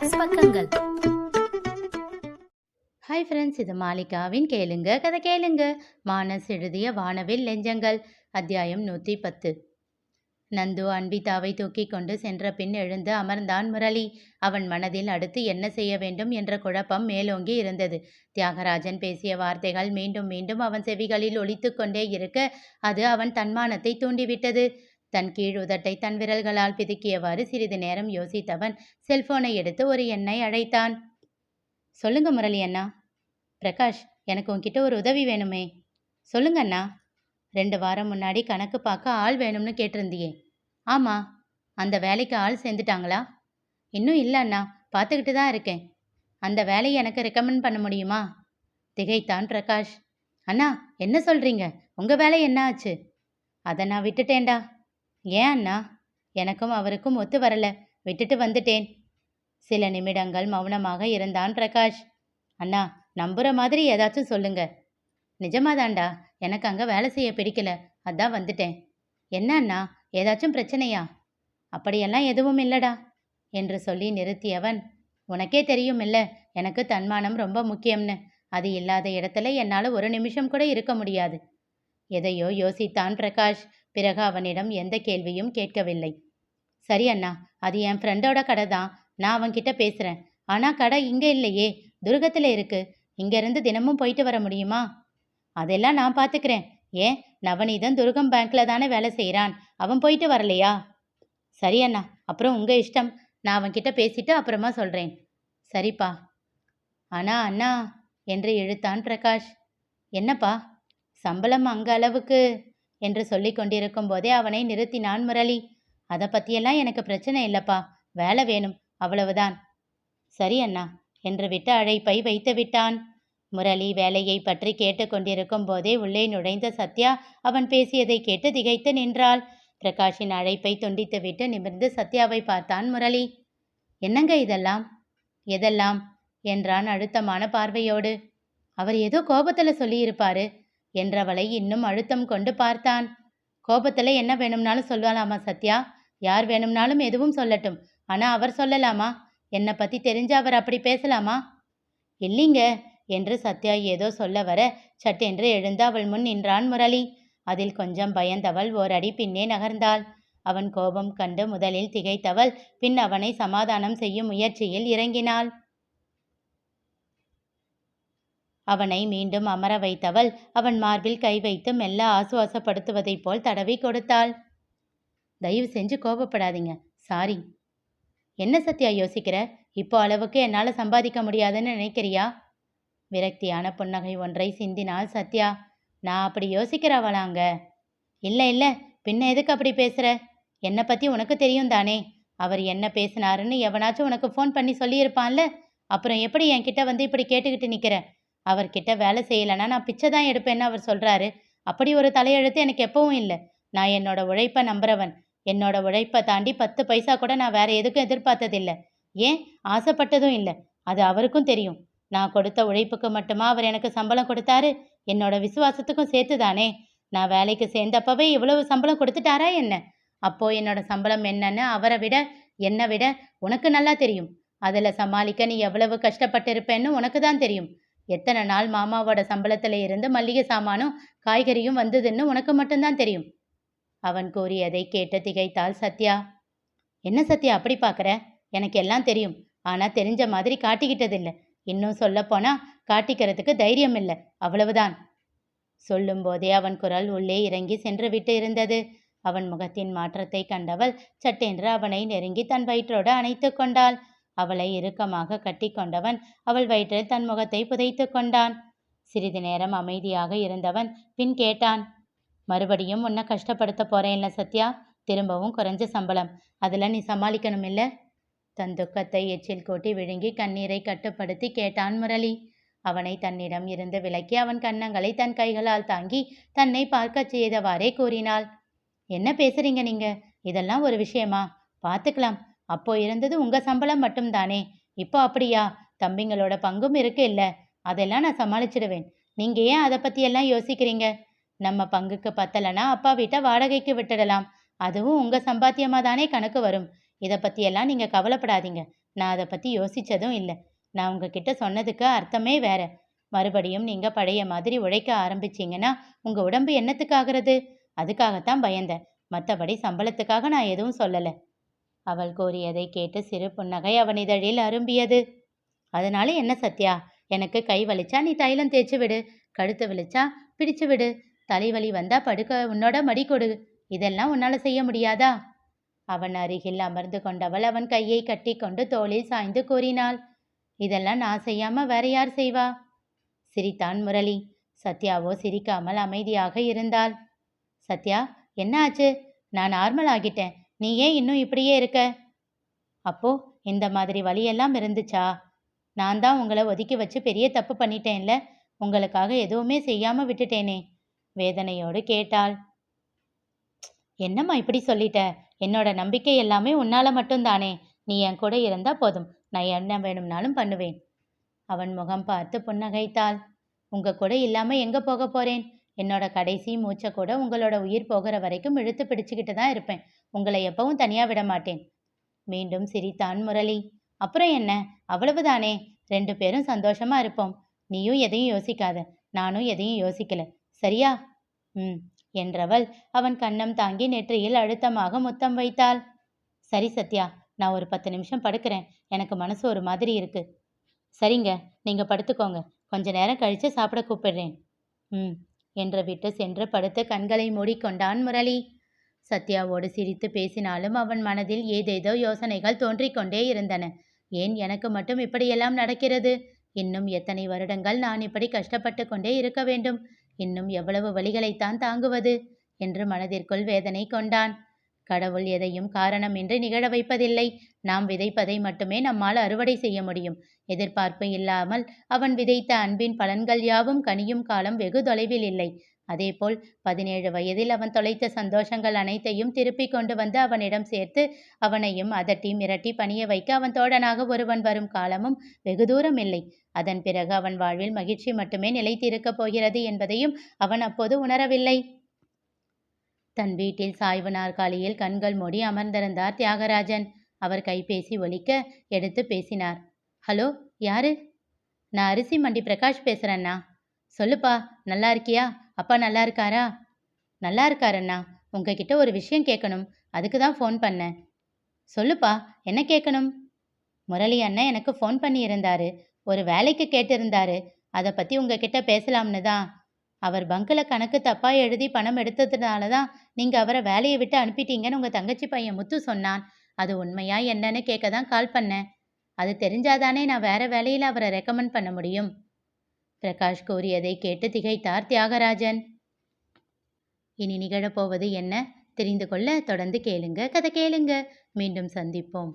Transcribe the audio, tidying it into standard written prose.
மானஸ் பக்கங்கள். Hi friends, இது மாலிகாவின் கேளுங்க கதை கேளுங்க. மானஸ் எழுதிய வானவில் நெஞ்சங்கள், அத்தியாயம் 110. நந்து அன்பிதாவை தூக்கி கொண்டு சென்ற பின் எழுந்து அமர்ந்தான் முரளி. அவன் மனதில் அடுத்து என்ன செய்ய வேண்டும் என்ற குழப்பம் மேலோங்கி இருந்தது. தியாகராஜன் பேசிய வார்த்தைகள் மீண்டும் மீண்டும் அவன் செவிகளில் ஒலித்து கொண்டே இருக்க அது அவன் தன்மானத்தை தூண்டிவிட்டது. தன் கீழ் உதட்டை தன் விரல்களால் பிதுக்கியவாறு சிறிது நேரம் யோசித்தவன் செல்போனை எடுத்து ஒரு எண்ணை அழைத்தான். சொல்லுங்க முரளி அண்ணா. பிரகாஷ், எனக்கு உன்கிட்ட ஒரு உதவி வேணுமே. சொல்லுங்க அண்ணா. 2 வாரம் முன்னாடி கணக்கு பார்க்க ஆள் வேணும்னு கேட்டிருந்தியே. ஆமாம். அந்த வேலைக்கு ஆள் சேர்ந்துட்டாங்களா? இன்னும் இல்லை அண்ணா, பார்த்துக்கிட்டு தான் இருக்கேன். அந்த வேலையை எனக்கு ரெக்கமெண்ட் பண்ண முடியுமா? திகைத்தான் பிரகாஷ். அண்ணா, என்ன சொல்கிறீங்க? உங்கள் வேலை என்ன ஆச்சு? அதை நான் விட்டுட்டேன்டா. ஏன் அண்ணா? எனக்கும் அவருக்கும் ஒத்து வரல, விட்டுட்டு வந்துட்டேன். சில நிமிடங்கள் மௌனமாக இருந்தான் பிரகாஷ். அண்ணா, நம்புகிற மாதிரி ஏதாச்சும் சொல்லுங்க. நிஜமாதாண்டா, எனக்கு அங்கே வேலை செய்ய பிடிக்கல, அதான் வந்துட்டேன். என்ன அண்ணா, ஏதாச்சும் பிரச்சனையா? அப்படியெல்லாம் எதுவும் இல்லடா என்று சொல்லி நிறுத்தியவன், உனக்கே தெரியும் இல்லை, எனக்கு தன்மானம் ரொம்ப முக்கியம்னு. அது இல்லாத இடத்துல என்னால் ஒரு நிமிஷம் கூட இருக்க முடியாது. எதையோ யோசித்தான் பிரகாஷ். பிறகு அவனிடம் எந்த கேள்வியும் கேட்கவில்லை. சரி அண்ணா, அது என் ஃப்ரெண்டோட கடை தான், நான் அவன்கிட்ட பேசுகிறேன். ஆனால் கடை இங்கே இல்லையே, துர்கத்தில் இருக்கு. இங்கேருந்து தினமும் போயிட்டு வர முடியுமா? அதெல்லாம் நான் பார்த்துக்கிறேன். ஏன், நவநீதன் துர்கம் பேங்க்ல தானே வேலை செய்கிறான், அவன் போயிட்டு வரலையா? சரி அண்ணா, அப்புறம் உங்கள் இஷ்டம். நான் அவன்கிட்ட பேசிட்டு அப்புறமா சொல்கிறேன். சரிப்பா. அண்ணா என்று இழுத்தான் பிரகாஷ். என்னப்பா? சம்பளம் அங்க அளவுக்கு என்று சொல்லி கொண்டிருக்கும் போதே அவனை நிறுத்தினான் முரளி. அதை பற்றியெல்லாம் எனக்கு பிரச்சனை இல்லைப்பா, வேலை வேணும், அவ்வளவுதான். சரி அண்ணா என்று விட்டு அழைப்பை வைத்து விட்டான். முரளி வேலையை பற்றி கேட்டுக்கொண்டிருக்கும் போதே உள்ளே நுழைந்த சத்யா அவன் பேசியதை கேட்டு திகைத்து நின்றாள். பிரகாஷின் அழைப்பை துண்டித்துவிட்டு நிமிர்ந்து சத்யாவை பார்த்தான் முரளி. என்னங்க இதெல்லாம்? எதெல்லாம் என்றான் அழுத்தமான பார்வையோடு. அவர் ஏதோ கோபத்தில் சொல்லியிருப்பாரு என்றவளை இன்னும் அழுத்தம் கொண்டு பார்த்தான். கோபத்தில் என்ன வேணும்னாலும் சொல்லலாமா சத்யா? யார் வேணும்னாலும் எதுவும் சொல்லட்டும், ஆனால் அவர் சொல்லலாமா? என்னை பற்றி தெரிஞ்சு அவர் அப்படி பேசலாமா? இல்லைங்க என்று சத்யா ஏதோ சொல்ல வர சட்டென்று எழுந்து அவள் முன் நின்றான் முரளி. அதில் கொஞ்சம் பயந்தவள் ஓரடி பின்னே நகர்ந்தாள். அவன் கோபம் கண்டு முதலில் திகைத்தவள் பின் அவனை சமாதானம் செய்யும் முயற்சியில் இறங்கினாள். அவனை மீண்டும் அமர வைத்தவள் அவன் மார்பில் கை வைத்து மெல்ல ஆசுவாசப்படுத்துவதைப் போல் தடவி கொடுத்தாள். தயவு செஞ்சு கோபப்படாதீங்க, சாரி. என்ன சத்யா யோசிக்கிற? இப்போ அளவுக்கு என்னால் சம்பாதிக்க முடியாதுன்னு நினைக்கிறியா? விரக்தியான புன்னகை ஒன்றை சிந்தினாள் சத்யா. நான் அப்படி யோசிக்கிறவளாங்க? இல்லை இல்லை, பின்ன எதுக்கு அப்படி பேசுகிற? என்னை பற்றி உனக்கு தெரியும் தானே. அவர் என்ன பேசினாருன்னு எவனாச்சும் உனக்கு ஃபோன் பண்ணி சொல்லியிருப்பான்ல, அப்புறம் எப்படி என்கிட்ட வந்து இப்படி கேட்டுக்கிட்டு நிற்கிற? அவர்கிட்ட வேலை செய்யலைன்னா நான் பிச்சை தான் எடுப்பேன்னு அவர் சொல்கிறாரு. அப்படி ஒரு தலையெழுத்து எனக்கு எப்பவும் இல்லை. நான் என்னோட உழைப்பை நம்புறவன். என்னோட உழைப்பை தாண்டி 10 பைசா கூட நான் வேற எதுக்கும் எதிர்பார்த்ததில்லை. ஏன், ஆசைப்பட்டதும் இல்லை. அது அவருக்கும் தெரியும். நான் கொடுத்த உழைப்புக்கு மட்டுமா அவர் எனக்கு சம்பளம் கொடுத்தாரு? என்னோட விசுவாசத்துக்கும் சேர்த்து தானே. நான் வேலைக்கு சேர்ந்தப்பவே இவ்வளவு சம்பளம் கொடுத்துட்டாரா என்ன? அப்போ என்னோட சம்பளம் என்னன்னு அவரை விட என்னை விட உனக்கு நல்லா தெரியும். அதில் சமாளிக்க நீ எவ்வளவு கஷ்டப்பட்டிருப்பேன்னு உனக்கு தான் தெரியும். எத்தனை நாள் மாமாவோட சம்பளத்தில் இருந்து மல்லிகை சாமானும் காய்கறியும் வந்ததுன்னு உனக்கு மட்டும்தான் தெரியும். அவன் கூறியதை கேட்டு திகைத்தாள் சத்யா. என்ன சத்யா அப்படி பார்க்குற? எனக்கு எல்லாம் தெரியும், ஆனால் தெரிஞ்ச மாதிரி காட்டிக்கிட்டதில்லை. இன்னும் சொல்லப்போனா காட்டிக்கிறதுக்கு தைரியம் இல்லை, அவ்வளவுதான். சொல்லும்போதே அவன் குரல் உள்ளே இறங்கி சென்று விட்டு இருந்தது. அவன் முகத்தின் மாற்றத்தை கண்டவள் சட்டென்று அவனை நெருங்கி தன் வயிற்றோடு அணைத்து கொண்டாள். அவளை இறுக்கமாக கட்டி கொண்டவன் அவள் வயிற்றில் தன் முகத்தை புதைத்து கொண்டான். சிறிது நேரம் அமைதியாக இருந்தவன் பின் கேட்டான். மறுபடியும் உன்னை கஷ்டப்படுத்த போறேன்ல சத்யா? திரும்பவும் குறைஞ்ச சம்பளம், அதில் நீ சமாளிக்கணும் இல்லை? தன் துக்கத்தை எச்சில் கூட்டி விழுங்கி கண்ணீரை கட்டுப்படுத்தி கேட்டான் முரளி. அவனை தன்னிடம் இருந்து விலக்கி அவன் கன்னங்களை தன் கைகளால் தாங்கி தன்னை பார்க்க செய்தவாறே கூறினாள். என்ன பேசுறீங்க நீங்க? இதெல்லாம் ஒரு விஷயமா? பார்த்துக்கலாம். அப்போ இருந்தது உங்க சம்பளம் மட்டும்தானே, இப்போ அப்படியா? தம்பிங்களோட பங்கும் இருக்கு இல்லை? அதெல்லாம் நான் சமாளிச்சிடுவேன். நீங்க ஏன் அதை பற்றியெல்லாம் யோசிக்கிறீங்க? நம்ம பங்குக்கு பத்தலைன்னா அப்பா வீட்டை வாடகைக்கு விட்டுடலாம். அதுவும் உங்கள் சம்பாத்தியமாக தானே கணக்கு வரும். இதை பற்றியெல்லாம் நீங்கள் கவலைப்படாதீங்க. நான் அதை பற்றி யோசித்ததும் இல்லை. நான் உங்ககிட்ட சொன்னதுக்கு அர்த்தமே வேற. மறுபடியும் நீங்கள் பழைய மாதிரி உழைக்க ஆரம்பிச்சிங்கன்னா உங்கள் உடம்பு என்னத்துக்கு ஆகிறது? அதுக்காகத்தான் பயந்தேன். மற்றபடி சம்பளத்துக்காக நான் எதுவும் சொல்லலை. அவள் கூறியதை கேட்டு சிறு புன்னகை அவன் இதழில் அரும்பியது. அதனால என்ன சத்யா? எனக்கு கை வலிச்சா நீ தைலம் தேய்ச்சி விடு, கழுத்து வலிச்சா பிடிச்சு விடு, தலைவலி வந்தா படுக்க உன்னோட மடி கொடு. இதெல்லாம் உன்னால செய்ய முடியாதா? அவன் அருகில் அமர்ந்து கொண்டவள் அவன் கையை கட்டி கொண்டு தோளில் சாய்ந்து கூறினாள். இதெல்லாம் நான் செய்யாம வேற யார் செய்வா? சிரித்தான் முரளி. சத்யாவோ சிரிக்காமல் அமைதியாக இருந்தாள். சத்யா, என்ன ஆச்சு? நான் நார்மல் ஆகிட்டேன். நீ ஏன் இன்னும் இப்படியே இருக்க? அப்போ இந்த மாதிரி வலியெல்லாம் இருந்துச்சா? நான் தான் உங்களை ஒதுக்கி வச்சு பெரிய தப்பு பண்ணிட்டேன்ல. உங்களுக்காக எதுவுமே செய்யாம விட்டுட்டேனே, வேதனையோடு கேட்டாள். என்னம்மா இப்படி சொல்லிட்ட? என்னோட நம்பிக்கை எல்லாமே உன்னால மட்டும்தானே. நீ என் கூட இருந்தா போதும், நான் என்ன வேணும்னாலும் பண்ணுவேன். அவன் முகம் பார்த்து புன்னகைத்தாள். உங்க கூட இல்லாம எங்க போக போறேன்? என்னோட கடைசி மூச்சை கூட உங்களோட உயிர் போகிற வரைக்கும் இழுத்து பிடிச்சுக்கிட்டு தான் இருப்பேன். உங்களை எப்பவும் தனியா விட மாட்டேன். மீண்டும் சிரித்தான் முரளி. அப்புறம் என்ன, அவ்வளவுதானே. 2 பேரும் சந்தோஷமா இருப்போம். நீயும் எதையும் யோசிக்காத, நானும் எதையும் யோசிக்கல, சரியா? என்றவள் அவன் கன்னம் தாங்கி நெற்றியில் அழுத்தமாக முத்தம் வைத்தாள். சரி சத்யா, நான் ஒரு 10 நிமிஷம் படுக்கிறேன். எனக்கு மனசு ஒரு மாதிரி இருக்கு. சரிங்க, நீங்க படுத்துக்கோங்க. கொஞ்ச நேரம் கழிச்சு சாப்பிட கூப்பிடுறேன். என்று விட்டு சென்று படுத்து கண்களை மூடிக்கொண்டான் முரளி. சத்யாவோடு சிரித்து பேசினாலும் அவன் மனதில் ஏதேதோ யோசனைகள் தோன்றிக்கொண்டே இருந்தன. ஏன் எனக்கு மட்டும் இப்படியெல்லாம் நடக்கிறது? இன்னும் எத்தனை வருடங்கள் நான் இப்படி கஷ்டப்பட்டு கொண்டே இருக்க வேண்டும்? இன்னும் எவ்வளவு வழிகளைத்தான் தாங்குவது என்று மனதிற்குள் வேதனை கொண்டான். கடவுள் எதையும் காரணமின்றி நிகழ வைப்பதில்லை. நாம் விதைப்பதை மட்டுமே நம்மால் அறுவடை செய்ய முடியும். எதிர்பார்ப்பு இல்லாமல் அவன் விதைத்த அன்பின் பலன்கள் யாவும் கனியும் காலம் வெகு தொலைவில் இல்லை. அதேபோல் 17 வயதில் அவன் தொலைத்த சந்தோஷங்கள் அனைத்தையும் திருப்பி கொண்டு வந்து அவனிடம் சேர்த்து அவனையும் அதட்டி மிரட்டி பணிய வைக்க அவன் தோழனாக ஒருவன் வரும் காலமும் வெகு தூரம் இல்லை. அதன் பிறகு அவன் வாழ்வில் மகிழ்ச்சி மட்டுமே நிலைத்திருக்கப் போகிறது என்பதையும் அவன் அப்போது உணரவில்லை. தன் வீட்டில் சாய்வு நாற்காலியில் கண்கள் மூடி அமர்ந்திருந்தார் தியாகராஜன். அவர் கைபேசி ஒலிக்க எடுத்து பேசினார். ஹலோ, யாரு? நான் அரிசி மண்டி பிரகாஷ் பேசுறேன்னா. சொல்லுப்பா, நல்லா இருக்கியா? அப்பா நல்லா இருக்காரா? நல்லா இருக்காரண்ணா. உங்ககிட்ட ஒரு விஷயம் கேட்கணும், அதுக்கு தான் ஃபோன் பண்ணேன். சொல்லுப்பா, என்ன கேட்கணும்? முரளி அண்ணன் எனக்கு ஃபோன் பண்ணி இருந்தாரு. ஒரு வேலைக்கு கேட்டிருந்தாரு. அதை பற்றி உங்ககிட்ட பேசலாம்னு தான். அவர் பங்கில் கணக்கு தப்பாக எழுதி பணம் எடுத்ததுனால தான் நீங்கள் அவரை வேலையை விட்டு அனுப்பிட்டீங்கன்னு உங்கள் தங்கச்சி பையன் முத்து சொன்னான். அது உண்மையா என்னன்னு கேட்க தான் கால் பண்ணேன். அது தெரிஞ்சாதானே நான் வேற வேலையில் அவரை ரெக்கமெண்ட் பண்ண முடியும். பிரகாஷ் கூறியதை கேட்டு திகைத்தார் தியாகராஜன். இனி நிகழப்போவது என்ன தெரிந்து கொள்ள தொடர்ந்து கேளுங்க, கதை கேளுங்க. மீண்டும் சந்திப்போம்.